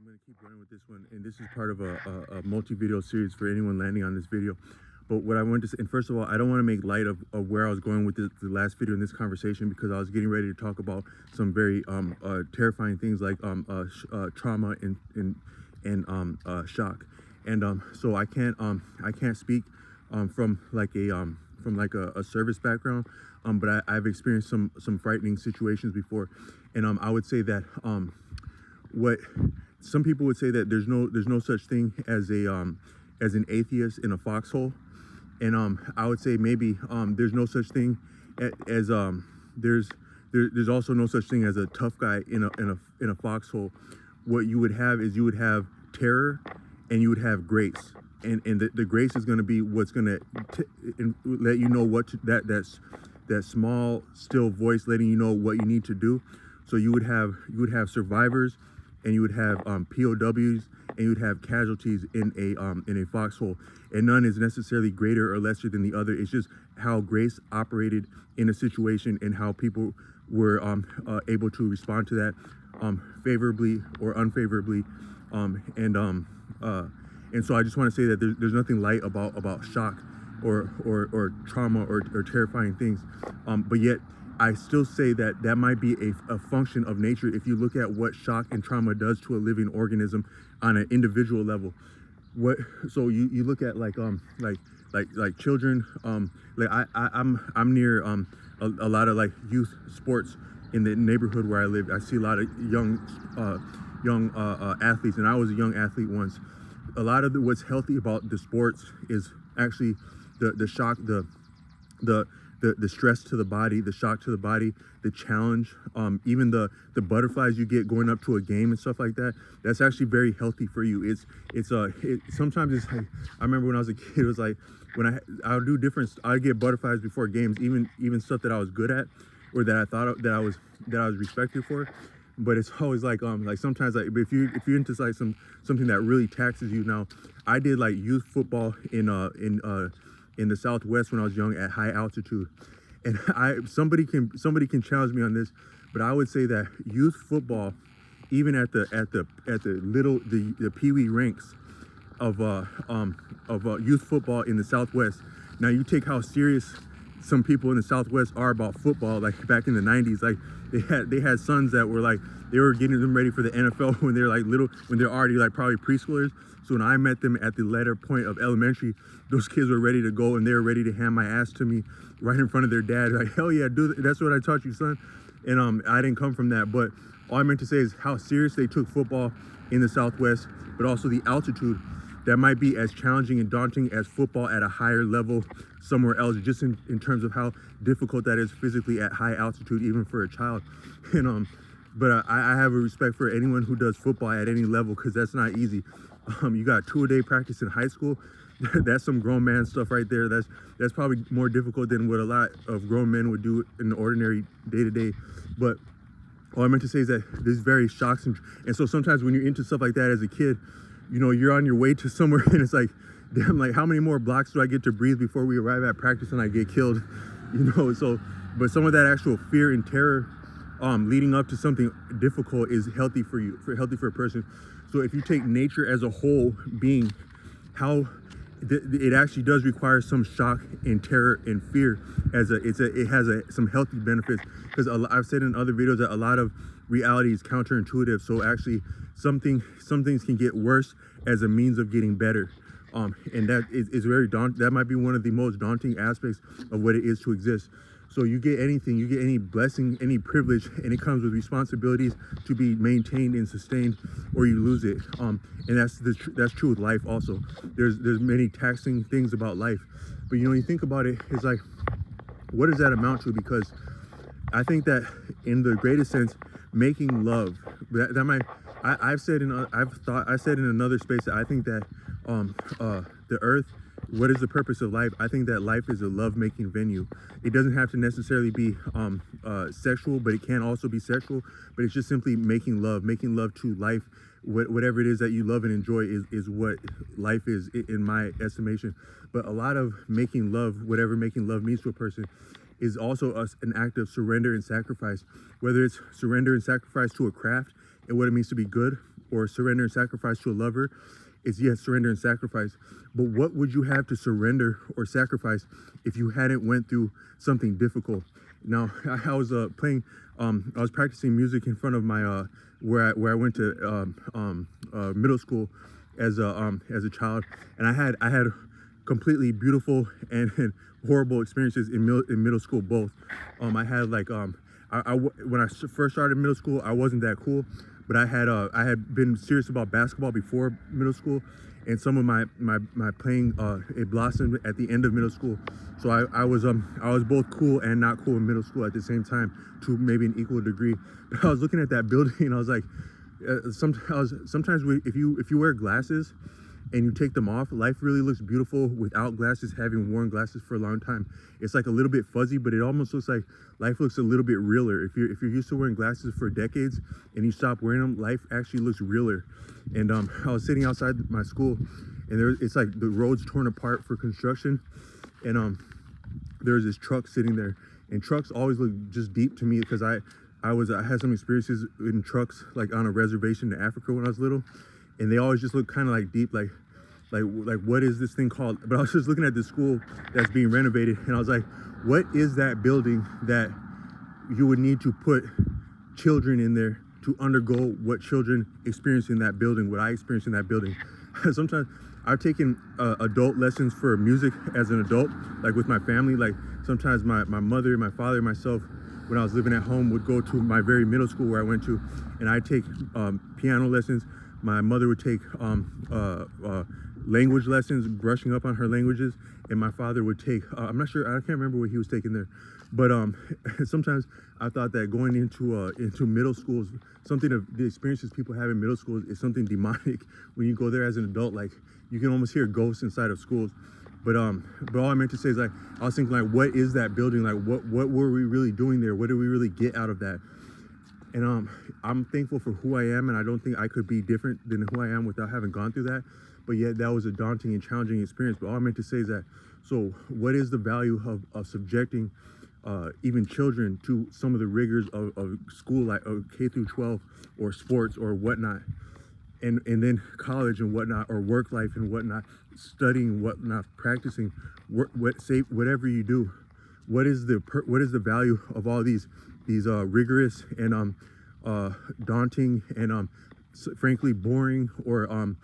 going to keep running with this one, and this is part of a multi-video series for anyone landing on this video. But what I wanted to say, and first of all, I don't want to make light of where I was going with the last video in this conversation, because I was getting ready to talk about some very terrifying things like trauma and shock. And so I can't speak from like a service background, but I've experienced some frightening situations before, and I would say that what some people would say that there's no such thing as an atheist in a foxhole, and I would say maybe there's no such thing as there's also no such thing as a tough guy in a foxhole. What you would have is you would have terror, and you would have grace, and the grace is going to be what's going to let you know that small still voice letting you know what you need to do. So you would have survivors, and you would have POWs, and you would have casualties in a foxhole, and none is necessarily greater or lesser than the other. It's just how grace operated in a situation and how people were able to respond to that favorably or unfavorably, and so I just want to say that there's nothing light about shock or trauma or terrifying things, but yet I still say that might be a function of nature if you look at what shock and trauma does to a living organism on an individual level. So you look at like children, like I'm near a lot of like youth sports in the neighborhood where I live. I see a lot of young athletes, and I was a young athlete once. A lot of what's healthy about the sports is actually the shock, the stress to the body, the shock to the body, the challenge, even the butterflies you get going up to a game and stuff like that. That's actually very healthy for you. Sometimes it's like, I remember when I was a kid, it was like when I do different, I get butterflies before games, even stuff that I was good at or that I thought that I was respected for. But it's always like sometimes like if you're into like something that really taxes you. Now, I did like youth football in the Southwest when I was young at high altitude, and somebody can challenge me on this, but I would say that youth football, even at the pee-wee ranks of youth football in the Southwest. Now you take how serious some people in the Southwest are about football. Like back in the 90s, like they had sons that were like, they were getting them ready for the NFL when they're like little, when they're already like probably preschoolers. So when I met them at the latter point of elementary, those kids were ready to go, and they were ready to hand my ass to me right in front of their dad. Like, hell yeah, dude, that's what I taught you, son. And I didn't come from that, but all I meant to say is how serious they took football in the Southwest, but also the altitude that might be as challenging and daunting as football at a higher level somewhere else, just in terms of how difficult that is physically at high altitude, even for a child. And but I have a respect for anyone who does football at any level, because that's not easy. You got 2-a-day practice in high school. That's some grown man stuff right there. That's probably more difficult than what a lot of grown men would do in the ordinary day-to-day. But all I meant to say is that there's very shocks, and so sometimes when you're into stuff like that as a kid, you know, you're on your way to somewhere, and it's like, damn, like how many more blocks do I get to breathe before we arrive at practice and I get killed? You know, so, but some of that actual fear and terror leading up to something difficult is healthy for you, healthy for a person. So if you take nature as a whole being, how it actually does require some shock and terror and fear. It has some healthy benefits, because I've said in other videos that a lot of reality is counterintuitive. So actually, some things can get worse as a means of getting better, and that is very daunting. That might be one of the most daunting aspects of what it is to exist. So you get anything, you get any blessing, any privilege, and it comes with responsibilities to be maintained and sustained, or you lose it. And that's true with life also. There's many taxing things about life, but you know, you think about it, it's like, what does that amount to? Because I think that in the greatest sense, making love, I said in another space that I think that the earth, what is the purpose of life? I think that life is a love-making venue. It doesn't have to necessarily be sexual, but it can also be sexual. But it's just simply making love to life. Whatever it is that you love and enjoy is what life is, in my estimation. But a lot of making love, whatever making love means to a person, is also an act of surrender and sacrifice. Whether it's surrender and sacrifice to a craft and what it means to be good, or surrender and sacrifice to a lover, it's yes, surrender and sacrifice. But what would you have to surrender or sacrifice if you hadn't went through something difficult? Now, I was playing, I was practicing music in front of my where I went to middle school as a child, and I had completely beautiful and horrible experiences in middle school both. I had like when I first started middle school, I wasn't that cool, but I had been serious about basketball before middle school, and some of my playing it blossomed at the end of middle school. So I was both cool and not cool in middle school at the same time, to maybe an equal degree. But I was looking at that building and I was like, sometimes if you wear glasses and you take them off, life really looks beautiful without glasses, having worn glasses for a long time. It's like a little bit fuzzy, but it almost looks like life looks a little bit realer. If you're used to wearing glasses for decades and you stop wearing them, life actually looks realer. And I was sitting outside my school, and it's like the road's torn apart for construction, and there's this truck sitting there, and trucks always look just deep to me because I had some experiences in trucks, like on a reservation in Africa when I was little, and they always just look kind of like deep, like what is this thing called? But I was just looking at the school that's being renovated, and I was like, what is that building that you would need to put children in there to undergo what children experience in that building, what I experienced in that building? Sometimes I've taken adult lessons for music as an adult, like with my family. Like sometimes my mother, my father, myself, when I was living at home, would go to my very middle school where I went to, and I'd take piano lessons. My mother would take language lessons, brushing up on her languages, and my father would take, I'm not sure, I can't remember what he was taking there, but sometimes I thought that going into middle schools, something of the experiences people have in middle schools is something demonic. When you go there as an adult, like you can almost hear ghosts inside of schools. But all I meant to say is, like, I was thinking, like, what is that building? Like, what were we really doing there? What did we really get out of that? And I'm thankful for who I am, and I don't think I could be different than who I am without having gone through that. But yet that was a daunting and challenging experience. But all I meant to say is that, so what is the value of subjecting even children to some of the rigors of school, like K through 12, or sports or whatnot, and then college and whatnot, or work life and whatnot, studying whatnot, practicing, whatever you do, what is the value of all these rigorous and daunting and frankly boring or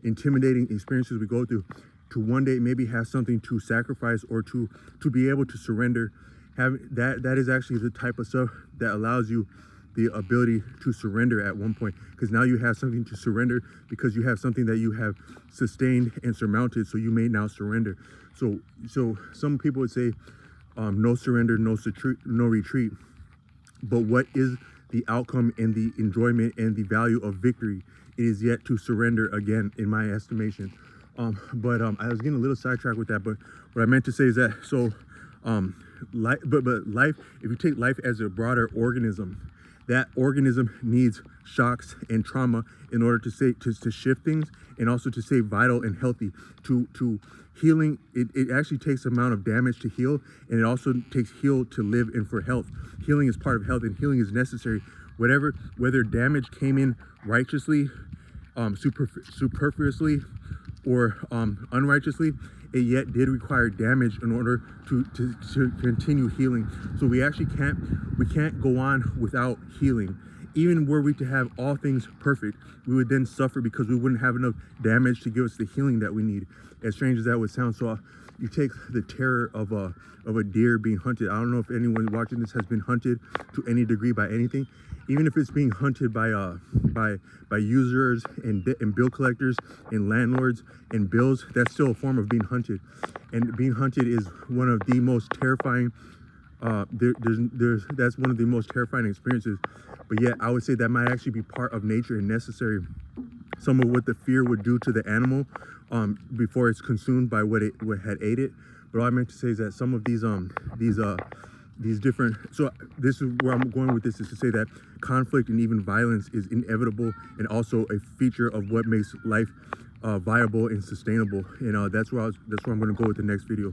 intimidating experiences we go through, to one day maybe have something to sacrifice or to be able to surrender. That is actually the type of stuff that allows you the ability to surrender at one point, because now you have something to surrender, because you have something that you have sustained and surmounted, so you may now surrender. So some people would say no surrender, no retreat. But what is the outcome and the enjoyment and the value of victory? It is yet to surrender again, in my estimation. But I was getting a little sidetracked with that. But what I meant to say is that, life, if you take life as a broader organism, that organism needs shocks and trauma in order to shift things, and also to stay vital and healthy. To healing, it actually takes amount of damage to heal, and it also takes heal to live and for health. Healing is part of health, and healing is necessary. Whether damage came in righteously, superfluously, or unrighteously, it yet did require damage in order to continue healing. So we can't go on without healing. Even were we to have all things perfect, we would then suffer because we wouldn't have enough damage to give us the healing that we need. As strange as that would sound. So you take the terror of a deer being hunted. I don't know if anyone watching this has been hunted to any degree by anything. Even if it's being hunted by users and bill collectors and landlords and bills, that's still a form of being hunted. And being hunted is one of the most terrifying. That's one of the most terrifying experiences. But yet, I would say that might actually be part of nature and necessary. Some of what the fear would do to the animal before it's consumed by what had ate it. But all I meant to say is that some of these different, so this is where I'm going with this, is to say that conflict and even violence is inevitable and also a feature of what makes life viable and sustainable. And that's where I'm going to go with the next video.